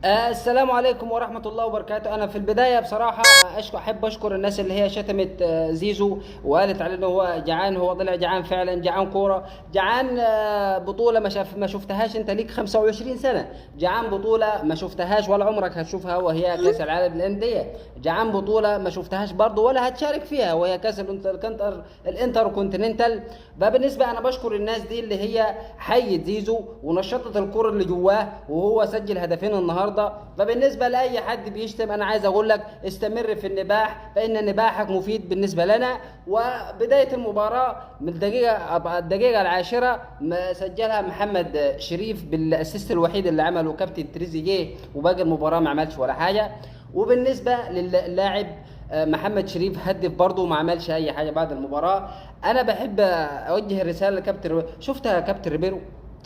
السلام عليكم ورحمة الله وبركاته. أنا في البداية بصراحة أحب أشكر الناس اللي هي شتمت زيزو وقالت عليه إنه هو جعان. هو طلع جعان فعلا، جعان كورة، جعان بطولة ما شفتهاش. أنت ليك 25 سنة، جعان بطولة ما شفتهاش ولا عمرك هتشوفها، وهي كأس العالم للأندية. جعان بطولة ما شفتهاش برضه ولا هتشارك فيها، وهي كأس الانتر كونتيننتال. فبالنسبة أنا بشكر الناس دي اللي هي حيت زيزو ونشطت الكرة اللي جواه، وهو سجل هدفين النهارده. فبالنسبه لاي حد بيشتم، انا عايز اقول لك استمر في النباح، فان نباحك مفيد بالنسبه لنا. وبدايه المباراه من الدقيقه العاشره سجلها محمد شريف بالاسيست الوحيد اللي عمله كابتن تريزيجيه، وباقي المباراه ما عملش ولا حاجه. وبالنسبه للاعب محمد شريف هدف برضه ما عملش اي حاجه بعد المباراه. انا بحب اوجه الرساله لكابتن. شفتها يا كابتن ريبيرو؟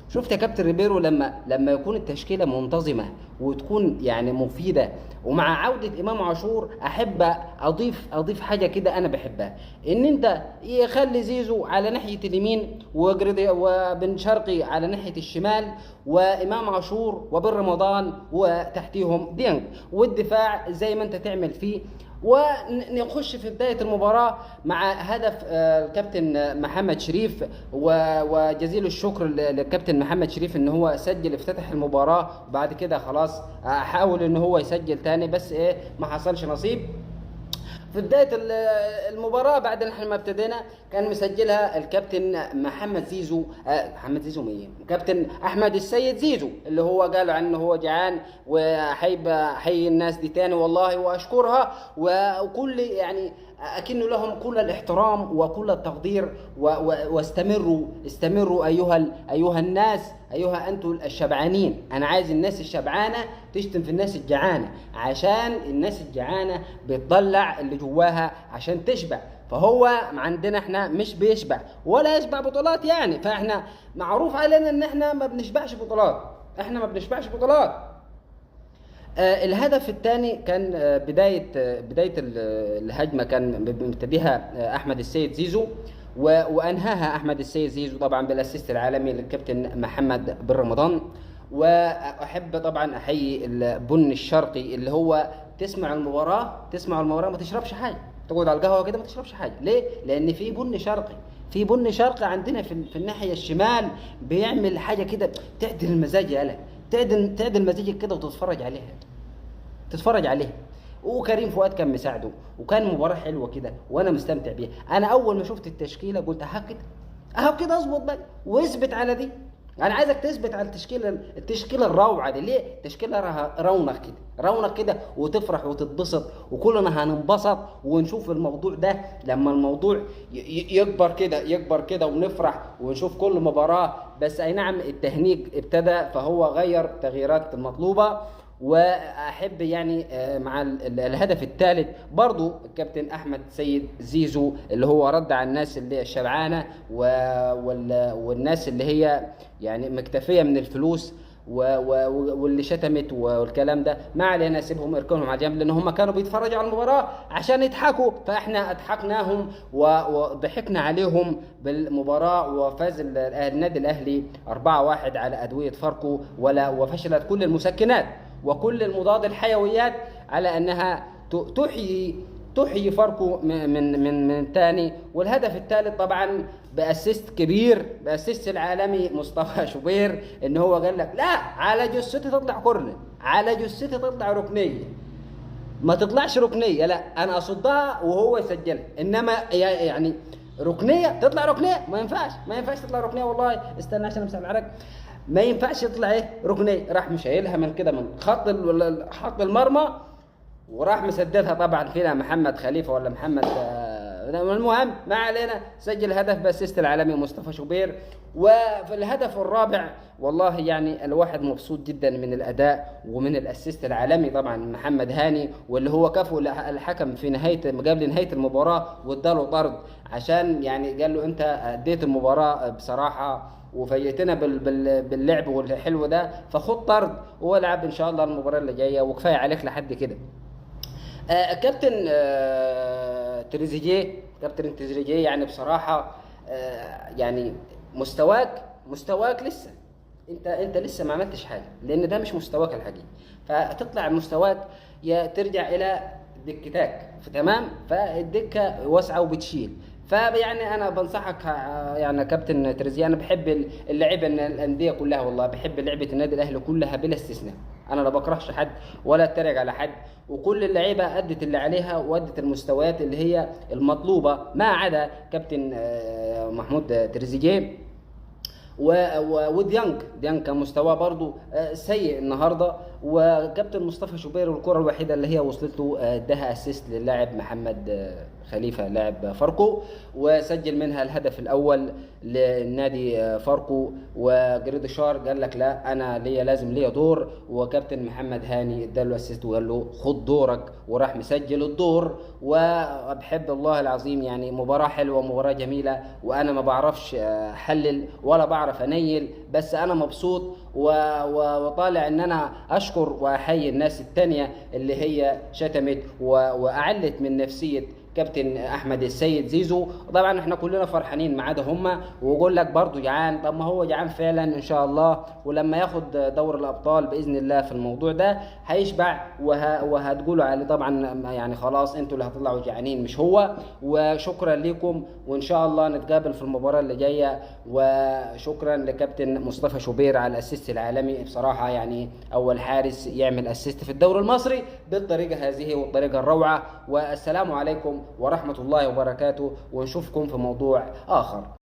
شفت يا كابتن ريبيرو لما يكون التشكيله منتظمه وتكون يعني مفيده، ومع عوده امام عاشور احب اضيف حاجه كده انا بحبها، ان انت يخلي زيزو على ناحيه اليمين وبن شرقي على ناحيه الشمال، وامام عاشور وبن رمضان وتحتيهم ديانج، والدفاع زي ما انت تعمل فيه. ونخش في بداية المباراة مع هدف الكابتن محمد شريف، وجزيل الشكر للكابتن محمد شريف ان هو سجل افتتح المباراة. وبعد كده خلاص حاول ان هو يسجل تاني، بس ايه ما حصلش نصيب. في بداية المباراة بعد ما ابتدينا كان مسجلها الكابتن محمد زيزو، محمد زيزو مين؟ كابتن أحمد السيد زيزو، اللي هو قال عنه هو جعان وحيب حي الناس دي تاني والله وأشكرها، وكل يعني أكن لهم كل الاحترام وكل التقدير، استمروا أيها الناس، أيها أنتم الشبعانين. أنا عايز الناس الشبعانة تشتم في الناس الجعانة، عشان الناس الجعانة بتطلع اللي جواها عشان تشبع. فهو عندنا احنا مش بيشبع ولا يشبع بطولات يعني، فاحنا معروف علينا ان احنا ما بنشبعش بطولات، احنا ما بنشبعش بطولات. الهدف الثاني كان بداية الهجمة كان مبتديها أحمد السيد زيزو، وأنهاها أحمد السيد زيزو طبعا بالأسيست العالمي للكابتن محمد بن رمضان. وأحب طبعا أحيي البن الشرقي اللي هو تسمع المباراة ما تشربش حاجة، تقعد على القهوة كده ما تشربش حاجة. ليه؟ لأن في بن شرقي، في بن شرقي عندنا في الناحية الشمال بيعمل حاجة كده تعدل المزاج، يالا تعدل مزاجك كده وتتفرج عليها، تتفرج عليها. وكريم فؤاد كان مساعده، وكان مباراة حلوة كده وانا مستمتع بيها. انا اول ما شفت التشكيلة قلت اهو كده اظبط بقى واثبت على دي. انا عايزك تثبت على التشكيله الروعه دي. ليه؟ تشكيله رونق كده، رونق كده، وتفرح وتتبسط، وكلنا هننبسط ونشوف الموضوع ده لما الموضوع يكبر كده ونفرح ونشوف كل مباراه. بس اي نعم التهنيج ابتدى، فهو غير تغييرات المطلوبه. واحب يعني مع الهدف الثالث برضو الكابتن احمد سيد زيزو اللي هو رد على الناس اللي الشبعانه والناس اللي هي يعني مكتفيه من الفلوس واللي شتمت والكلام ده. ما علينا، سيبهم اركنهم على جنب، لان هم كانوا بيتفرجوا على المباراه عشان يضحكوا، فاحنا اضحكناهم وضحكنا عليهم بالمباراه. وفاز النادي الاهلي 4-1 على ادويه فاركو، وفشلت كل المسكنات وكل المضاد الحيويات على انها تحيي فاركو من ثاني. والهدف الثالث طبعا باسيست كبير، باسيست العالمي مصطفى شوبير، ان هو قال لك لا، على جثتي تطلع كورنر، على جثتي تطلع ركنيه، ما تطلعش ركنيه، لا انا اصدها وهو يسجلها. انما يعني ركنيه تطلع ركنيه، ما ينفعش تطلع ركنيه. والله استنى عشان امسح العرق، ما ينفعش يطلع ركنيه. راح مشايلها من كده من خط المرمى، وراح مسددها طبعا فينا محمد خليفه ولا محمد المهم ما علينا. سجل هدف باسيست العالمي مصطفى شوبير. وفي الهدف الرابع والله يعني الواحد مبسوط جدا من الاداء ومن الاسيست العالمي طبعا محمد هاني، واللي هو كفو الحكم في قبل نهايه المباراه واداله طرد، عشان يعني قال له انت اديت المباراه بصراحه وفيتنا باللعب والحلو ده، فخد طرد والعب ان شاء الله المباراه اللي جايه، وكفايه عليك لحد كده. كابتن تريزيجيه يعني بصراحة يعني مستواك لسه، انت لسه ما عملتش حاجه، لان ده مش مستواك الحقيقي. فتطلع مستواك يا ترجع الى دكتك، تمام؟ فالدكه واسعه وبتشيل. فيعني انا بنصحك يعني كابتن تريزيجيه، انا بحب اللعيبه الانديه كلها، والله بحب لعبه النادي الاهلي كلها بلا استثناء. انا لا بكرهش حد ولا اتريق على حد، وكل اللعيبه ادت اللي عليها وادت المستويات اللي هي المطلوبه، ما عدا كابتن محمود تريزيجيه وديانج كان مستواه برضو سيء النهارده. وكابتن مصطفى شوبير الكره الوحيده اللي هي وصلت له اداها اسيست للاعب محمد خليفه لاعب فاركو، وسجل منها الهدف الاول للنادي فاركو. وجريديشار قال لك لا انا لازم ليا دور، وكابتن محمد هاني اداله اسيست وقال له خد دورك، وراح مسجل الدور. وبحب الله العظيم يعني مباراه حلوه، مباراه جميله، وانا ما بعرفش احلل ولا بعرف انيل، بس انا مبسوط وطالع ان انا اشكر واحيي الناس التانية اللي هي شتمت واعلت من نفسيه كابتن احمد السيد زيزو. طبعا احنا كلنا فرحانين ما عدا هم، واقول لك برضو جعان. طب ما هو جعان فعلا ان شاء الله، ولما ياخد دور الابطال باذن الله في الموضوع ده هيشبع وهتقولوا عليه طبعا، يعني خلاص انتوا اللي هتطلعوا جعانين مش هو. وشكرا لكم، وان شاء الله نتقابل في المباراه اللي جايه. وشكرا لكابتن مصطفى شوبير على الاسيست العالمي، بصراحه يعني اول حارس يعمل اسيست في الدوري المصري بالطريقه هذه والطريقه الروعه. والسلام عليكم ورحمة الله وبركاته، ونشوفكم في موضوع آخر.